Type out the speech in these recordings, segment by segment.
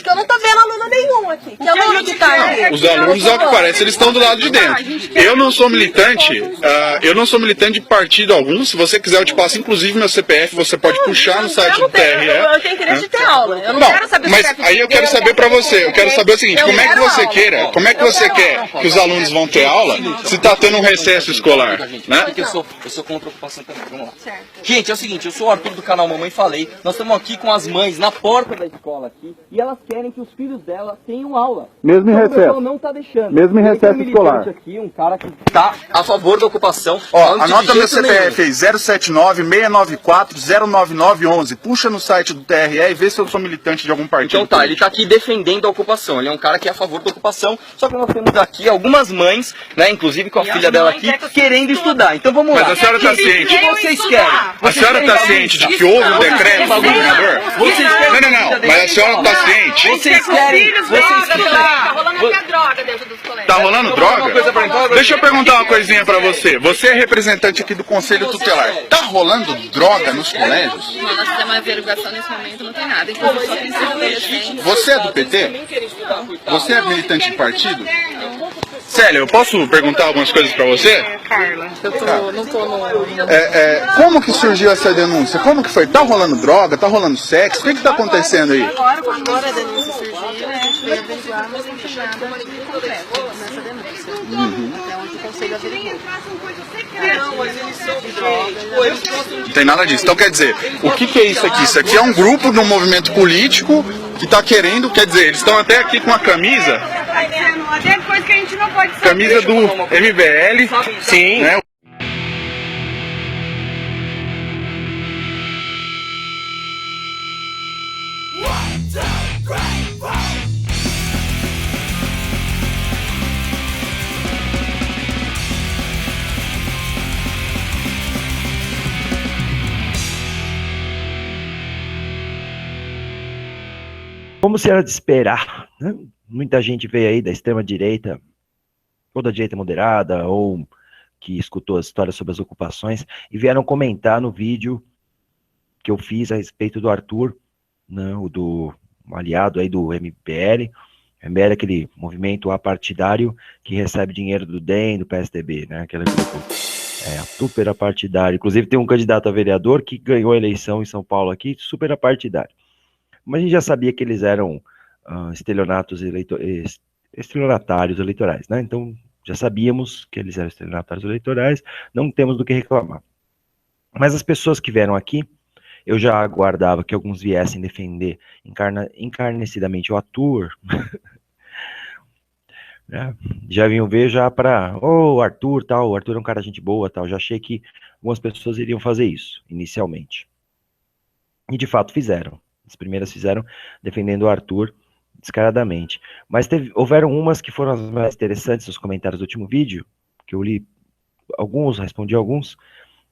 que eu não tô vendo aluno nenhum aqui. Que aluno que tá aqui? Os alunos, ao que parece, eles estão do lado de dentro. Eu não sou militante, de partido algum. Se você quiser, eu te passo inclusive meu CPF, você pode puxar no site do TRE. Eu tenho interesse de ter aula. Eu não quero saber mas aí eu quero saber pra você, eu quero saber o seguinte, como é que você quer que os alunos vão ter aula se tá tendo um recesso escolar, né? Porque eu sou contra a ocupação também, vamos lá. Gente, é o seguinte, eu sou o Arthur do canal Mamãe Falei, nós estamos aqui com as mães na porta da escola aqui, e elas querem que os filhos dela tenham aula. Mesmo em Então, recesso. O pessoal não tá deixando. Mesmo em recesso escolar. Aqui, um cara que tá a favor da ocupação. Ó, anota meu CPF aí, 079-694-09911. Puxa no site do TRE e vê se eu sou militante de algum partido. Então tá, ele tá aqui defendendo a ocupação, ele é um cara que é a favor da ocupação, só que nós temos aqui algumas mães, né, inclusive com a filha dela aqui, querendo estudar. Então vamos lá. Mas a senhora tá ciente. O que vocês querem? A senhora tá ciente de que houve um decreto do governador? Não, mas a senhora tá ciente. Vocês querem? Tá rolando até droga dentro dos colégios. Tá rolando droga? Deixa eu perguntar uma coisinha pra você. Você é representante aqui do Conselho Tutelar. Tá rolando droga nos colégios? Não, nós fizemos uma averiguação nesse momento, não tem nada. Inclusive, só tem sido adolescente. Você é do PT? Você é militante de partido? Célia, eu posso perguntar algumas coisas pra você? Carla, eu não tô no... Como que surgiu essa denúncia? Como que foi? Tá rolando droga? Tá rolando sexo? O que que tá acontecendo aí? Agora a denúncia surgiu, a gente veio averiguar, mas não tem nada concreto nessa denúncia. Até onde o conselho averiguou. Não tem nada disso. Então quer dizer, o que que é isso aqui? Isso aqui é um grupo de um movimento político que tá querendo, quer dizer, eles estão até aqui com a camisa. Camisa do MBL. Sim. Né? Como se era de esperar, né? Muita gente veio aí da extrema-direita, ou da direita moderada, ou que escutou as histórias sobre as ocupações, e vieram comentar no vídeo que eu fiz a respeito do Arthur, né, um aliado aí do MBL. MBL é aquele movimento apartidário que recebe dinheiro do DEM, do PSDB, né, aquele grupo super apartidário. Inclusive tem um candidato a vereador que ganhou a eleição em São Paulo aqui, super apartidário. Mas a gente já sabia que eles eram estelionatários eleitorais, né? Então, já sabíamos que eles eram estelionatários eleitorais, não temos do que reclamar. Mas as pessoas que vieram aqui, eu já aguardava que alguns viessem defender encarnecidamente o Arthur. Já vinham ver já para, Arthur, tal, o Arthur é um cara de gente boa, tal. Já achei que algumas pessoas iriam fazer isso, inicialmente. E de fato fizeram. As primeiras fizeram defendendo o Arthur descaradamente. Mas houveram umas que foram as mais interessantes nos comentários do último vídeo, que eu li alguns, respondi alguns,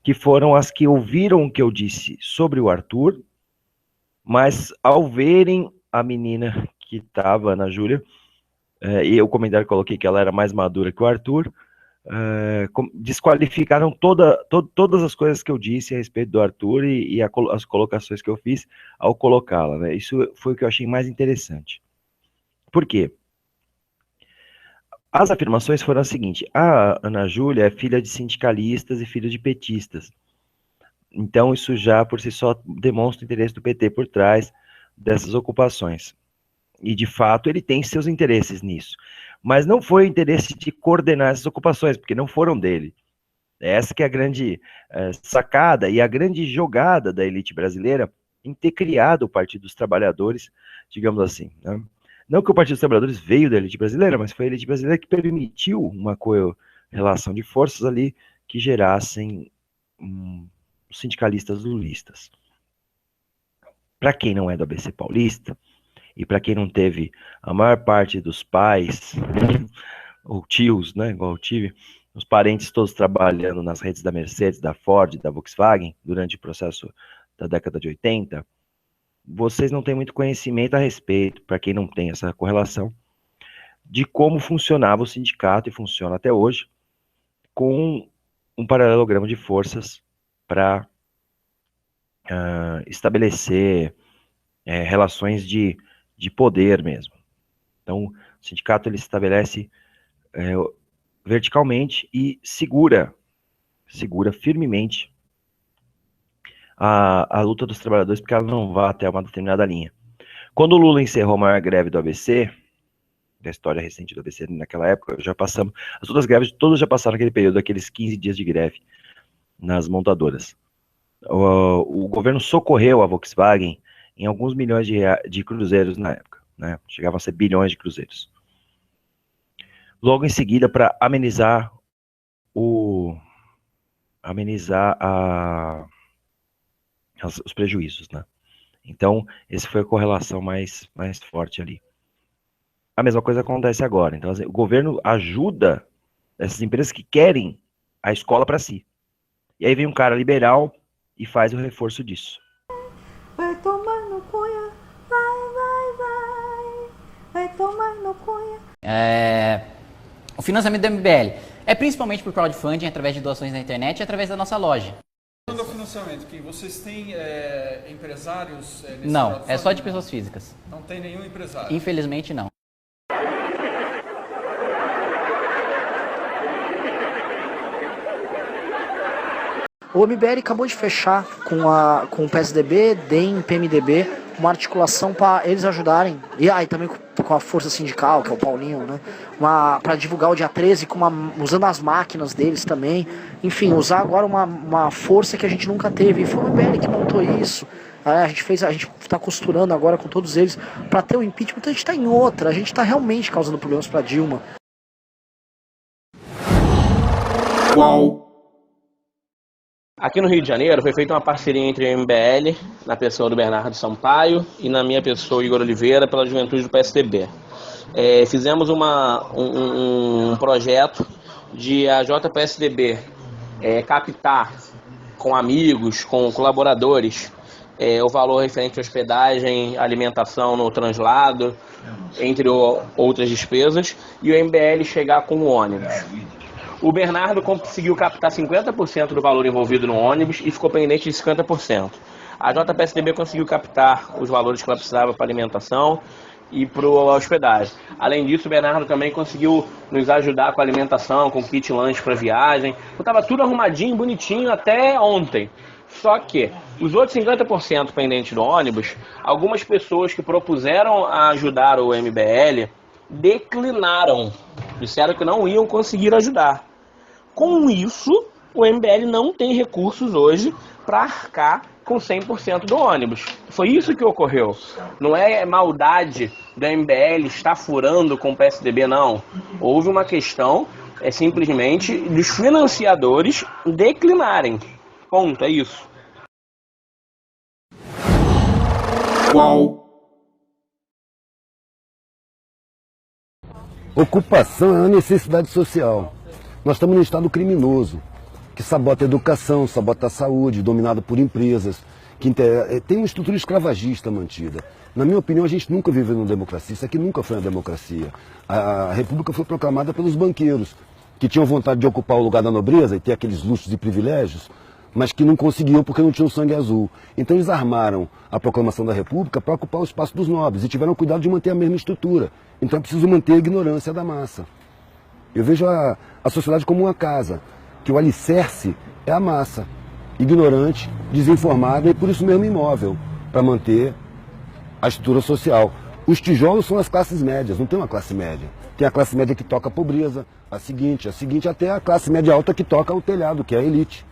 que foram as que ouviram o que eu disse sobre o Arthur, mas ao verem a menina que estava, Ana Júlia, e o comentário que coloquei que ela era mais madura que o Arthur, desqualificaram todas as coisas que eu disse a respeito do Arthur e as colocações que eu fiz ao colocá-la, né? Isso foi o que eu achei mais interessante. Por quê? As afirmações foram as seguintes: a Ana Júlia é filha de sindicalistas e filha de petistas. Então isso já por si só demonstra o interesse do PT por trás dessas ocupações. E de fato ele tem seus interesses nisso. Mas não foi o interesse de coordenar essas ocupações, porque não foram dele. Essa que é a grande sacada e a grande jogada da elite brasileira em ter criado o Partido dos Trabalhadores, digamos assim, né? Não que o Partido dos Trabalhadores veio da elite brasileira, mas foi a elite brasileira que permitiu uma correlação de forças ali que gerassem sindicalistas lulistas. Para quem não é do ABC Paulista, e para quem não teve a maior parte dos pais, ou tios, né, igual eu tive, os parentes todos trabalhando nas redes da Mercedes, da Ford, da Volkswagen, durante o processo da década de 80, vocês não têm muito conhecimento a respeito, para quem não tem essa correlação, de como funcionava o sindicato, e funciona até hoje, com um paralelograma de forças para estabelecer relações de de poder mesmo. Então, o sindicato ele se estabelece verticalmente e segura firmemente a luta dos trabalhadores, porque ela não vai até uma determinada linha. Quando o Lula encerrou a maior greve do ABC, da história recente do ABC naquela época, já passamos, as outras greves todas já passaram aquele período, aqueles 15 dias de greve nas montadoras. O governo socorreu a Volkswagen em alguns milhões de cruzeiros na época, né? Chegavam a ser bilhões de cruzeiros. Logo em seguida, para amenizar os prejuízos, né? Então, essa foi a correlação mais forte ali. A mesma coisa acontece agora. Então, assim, o governo ajuda essas empresas que querem a escola para si. E aí vem um cara liberal e faz o reforço disso. Vai tomar no cunha, vai tomar no cunha. O financiamento do MBL é principalmente por crowdfunding, através de doações na internet e através da nossa loja. Quando é o financiamento, que vocês têm empresários nesse Não, crowdfunding? é só de pessoas físicas. Não tem nenhum empresário? Infelizmente não. O MBL acabou de fechar com o PSDB, DEM, PMDB, uma articulação para eles ajudarem, e aí também com a força sindical, que é o Paulinho, né? Para divulgar o dia 13, usando as máquinas deles também. Enfim, usar agora uma força que a gente nunca teve. E foi o MBL que montou isso. A gente está costurando agora com todos eles para ter o impeachment. Então a gente está em outra, a gente está realmente causando problemas para Dilma. Qual? Aqui no Rio de Janeiro foi feita uma parceria entre o MBL, na pessoa do Bernardo Sampaio, e na minha pessoa, Igor Oliveira, pela juventude do PSDB. Fizemos um projeto de a JPSDB captar com amigos, com colaboradores, o valor referente à hospedagem, alimentação no translado, entre outras despesas, e o MBL chegar com o ônibus. O Bernardo conseguiu captar 50% do valor envolvido no ônibus e ficou pendente de 50%. A JPSDB conseguiu captar os valores que ela precisava para alimentação e para a hospedagem. Além disso, o Bernardo também conseguiu nos ajudar com a alimentação, com kit lanche para viagem. Estava tudo arrumadinho, bonitinho até ontem. Só que os outros 50% pendentes do ônibus, algumas pessoas que propuseram ajudar o MBL declinaram. Disseram que não iam conseguir ajudar. Com isso, o MBL não tem recursos hoje para arcar com 100% do ônibus. Foi isso que ocorreu. Não é maldade do MBL estar furando com o PSDB, não. Houve uma questão, simplesmente, dos financiadores declinarem. Ponto, é isso. Qual? Ocupação é uma necessidade social. Nós estamos num estado criminoso, que sabota a educação, sabota a saúde, dominado por empresas, que tem uma estrutura escravagista mantida. Na minha opinião, a gente nunca viveu numa democracia, isso aqui nunca foi uma democracia. A República foi proclamada pelos banqueiros, que tinham vontade de ocupar o lugar da nobreza e ter aqueles luxos e privilégios, mas que não conseguiam porque não tinham sangue azul. Então eles armaram a proclamação da República para ocupar o espaço dos nobres e tiveram cuidado de manter a mesma estrutura. Então é preciso manter a ignorância da massa. Eu vejo a sociedade como uma casa, que o alicerce é a massa, ignorante, desinformada e por isso mesmo imóvel, para manter a estrutura social. Os tijolos são as classes médias, não tem uma classe média. Tem a classe média que toca a pobreza, a seguinte até a classe média alta que toca o telhado, que é a elite.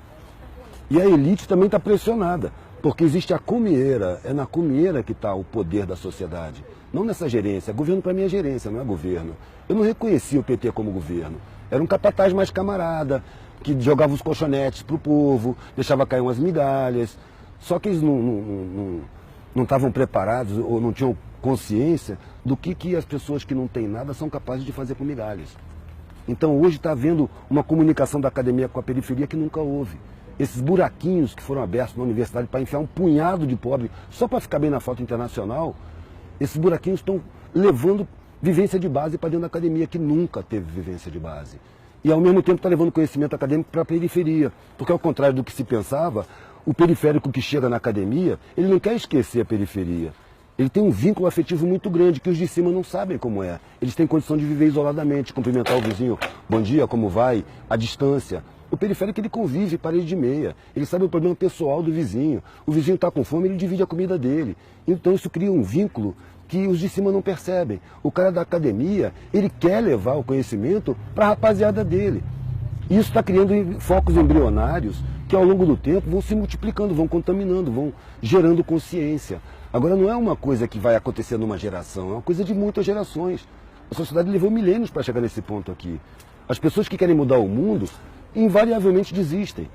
E a elite também está pressionada, porque existe a comieira, é na comieira que está o poder da sociedade. Não nessa gerência. Governo para mim é gerência, não é governo. Eu não reconhecia o PT como governo. Era um capataz mais camarada, que jogava os colchonetes para o povo, deixava cair umas migalhas. Só que eles não estavam preparados ou não tinham consciência do que as pessoas que não têm nada são capazes de fazer com migalhas. Então hoje está havendo uma comunicação da academia com a periferia que nunca houve. Esses buraquinhos que foram abertos na universidade para enfiar um punhado de pobre só para ficar bem na foto internacional, esses buraquinhos estão levando vivência de base para dentro da academia, que nunca teve vivência de base. E ao mesmo tempo está levando conhecimento acadêmico para a periferia, porque ao contrário do que se pensava, o periférico que chega na academia, ele não quer esquecer a periferia. Ele tem um vínculo afetivo muito grande, que os de cima não sabem como é. Eles têm condição de viver isoladamente, cumprimentar o vizinho, bom dia, como vai, à distância. O periférico, ele convive parede de meia, ele sabe o problema pessoal do vizinho. O vizinho está com fome, ele divide a comida dele. Então isso cria um vínculo que os de cima não percebem. O cara da academia, ele quer levar o conhecimento para a rapaziada dele. Isso está criando focos embrionários que ao longo do tempo vão se multiplicando, vão contaminando, vão gerando consciência. Agora não é uma coisa que vai acontecer numa geração, é uma coisa de muitas gerações. A sociedade levou milênios para chegar nesse ponto aqui. As pessoas que querem mudar o mundo, invariavelmente desistem.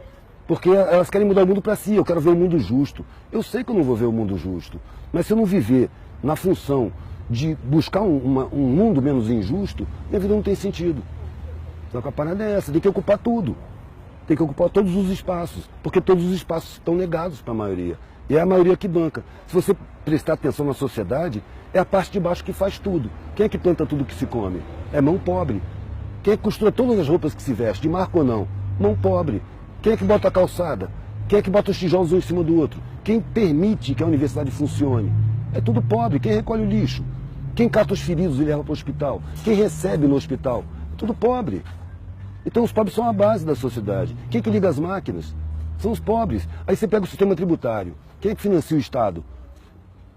Porque elas querem mudar o mundo para si, eu quero ver o mundo justo. Eu sei que eu não vou ver o mundo justo, mas se eu não viver na função de buscar um mundo menos injusto, minha vida não tem sentido. Só que a parada é essa, tem que ocupar tudo. Tem que ocupar todos os espaços, porque todos os espaços estão negados para a maioria. E é a maioria que banca. Se você prestar atenção na sociedade, é a parte de baixo que faz tudo. Quem é que planta tudo que se come? É mão pobre. Quem é que costura todas as roupas que se veste, de marca ou não? Mão pobre. Quem é que bota a calçada? Quem é que bota os tijolos um em cima do outro? Quem permite que a universidade funcione? É tudo pobre. Quem recolhe o lixo? Quem cata os feridos e leva para o hospital? Quem recebe no hospital? É tudo pobre. Então os pobres são a base da sociedade. Quem é que liga as máquinas? São os pobres. Aí você pega o sistema tributário. Quem é que financia o Estado?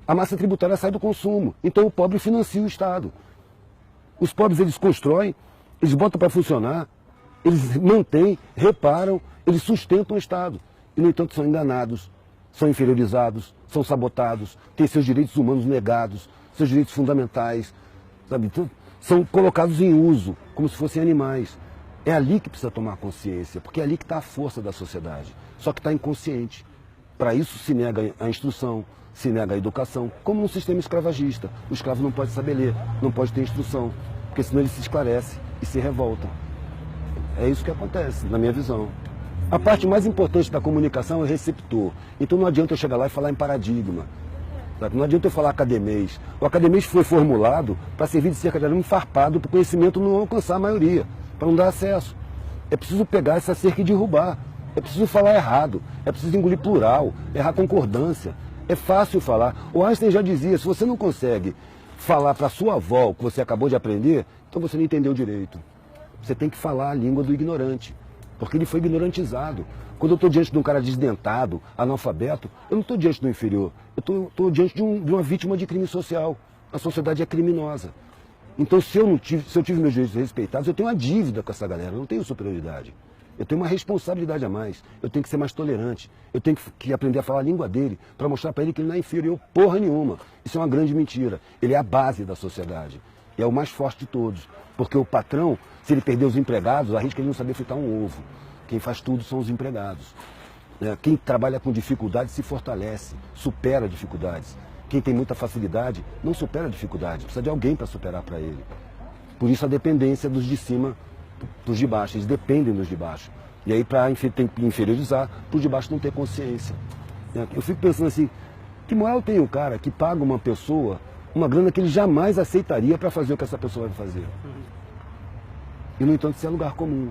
A massa tributária sai do consumo. Então o pobre financia o Estado. Os pobres, eles constroem, eles botam para funcionar, eles mantêm, reparam, eles sustentam o Estado. E, no entanto, são enganados, são inferiorizados, são sabotados, têm seus direitos humanos negados, seus direitos fundamentais, sabe? Então, são colocados em uso, como se fossem animais. É ali que precisa tomar consciência, porque é ali que está a força da sociedade. Só que está inconsciente. Para isso se nega a instrução, se nega a educação, como num sistema escravagista. O escravo não pode saber ler, não pode ter instrução, porque senão ele se esclarece e se revolta. É isso que acontece, na minha visão. A parte mais importante da comunicação é o receptor. Então não adianta eu chegar lá e falar em paradigma. Sabe? Não adianta eu falar academês. O academês foi formulado para servir de cerca de arame farpado para o conhecimento não alcançar a maioria, para não dar acesso. É preciso pegar essa cerca e derrubar. É preciso falar errado, é preciso engolir plural, errar concordância. É fácil falar. O Einstein já dizia, se você não consegue falar para sua avó o que você acabou de aprender, então você não entendeu direito. Você tem que falar a língua do ignorante, porque ele foi ignorantizado. Quando eu estou diante de um cara desdentado, analfabeto, eu não estou diante do inferior, eu estou diante de uma vítima de crime social. A sociedade é criminosa. Então se eu tive meus direitos respeitados, eu tenho uma dívida com essa galera, eu não tenho superioridade. Eu tenho uma responsabilidade a mais, eu tenho que ser mais tolerante, eu tenho que aprender a falar a língua dele, para mostrar para ele que ele não é inferior porra nenhuma. Isso é uma grande mentira. Ele é a base da sociedade, e é o mais forte de todos, porque o patrão, se ele perder os empregados, arrisca ele não saber fritar um ovo. Quem faz tudo são os empregados. Quem trabalha com dificuldade se fortalece, supera dificuldades. Quem tem muita facilidade não supera dificuldade, precisa de alguém para superar para ele. Por isso a dependência dos de cima para os de baixo, eles dependem dos de baixo. E aí para inferiorizar, para os de baixo não ter consciência. Eu fico pensando assim, que moral tem o cara que paga uma pessoa uma grana que ele jamais aceitaria para fazer o que essa pessoa vai fazer? E no entanto isso é lugar comum.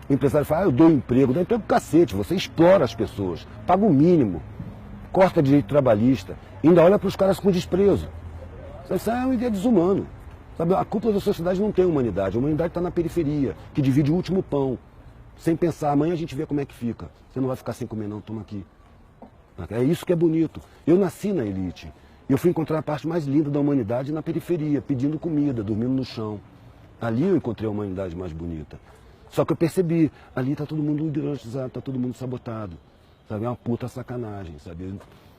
O empresário fala, eu dou emprego cacete, você explora as pessoas, paga o mínimo, corta direito trabalhista, ainda olha para os caras com desprezo. Isso é uma ideia desumana. Sabe, a cúpula da sociedade não tem humanidade, a humanidade está na periferia, que divide o último pão, sem pensar, amanhã a gente vê como é que fica. Você não vai ficar sem comer não, toma aqui. É isso que é bonito. Eu nasci na elite, eu fui encontrar a parte mais linda da humanidade na periferia, pedindo comida, dormindo no chão. Ali eu encontrei a humanidade mais bonita. Só que eu percebi, ali está todo mundo ideologizado, está todo mundo sabotado. Sabe, é uma puta sacanagem, sabe?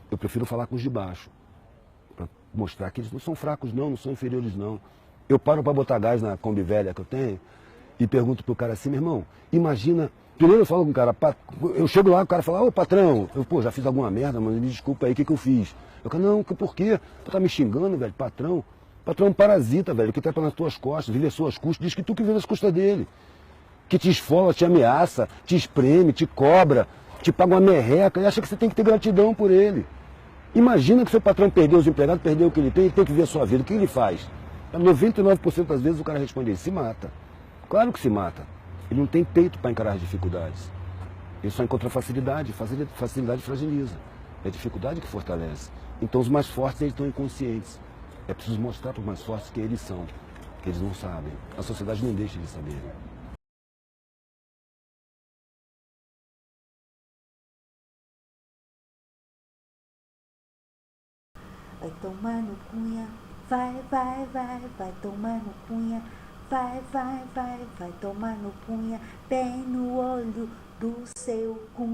Eu prefiro falar com os de baixo, para mostrar que eles não são fracos não são inferiores não. Eu paro para botar gás na Kombi velha que eu tenho e pergunto pro cara assim, meu irmão, imagina, primeiro eu falo com o cara, eu chego lá, o cara fala, ô patrão, eu já fiz alguma merda, mas me desculpa aí, o que eu fiz? Eu falo, não, por quê? Tu tá me xingando, velho, patrão? Patrão é um parasita, velho, que trepa nas tuas costas, vive às suas custas, diz que tu que vive às custas dele. Que te esfola, te ameaça, te espreme, te cobra, te paga uma merreca e acha que você tem que ter gratidão por ele. Imagina que seu patrão perdeu os empregados, perdeu o que ele tem que ver a sua vida. O que ele faz? 99% das vezes o cara responde, ele se mata. Claro que se mata. Ele não tem peito para encarar as dificuldades. Ele só encontra facilidade. Facilidade fragiliza. É a dificuldade que fortalece. Então os mais fortes eles estão inconscientes. É preciso mostrar para os mais fortes que eles são, que eles não sabem. A sociedade não deixa eles saberem. Vai tomar no cunha, vai, vai, vai, vai tomar no cunha, vai, vai, vai, vai tomar no cunha, bem no olho do seu cu.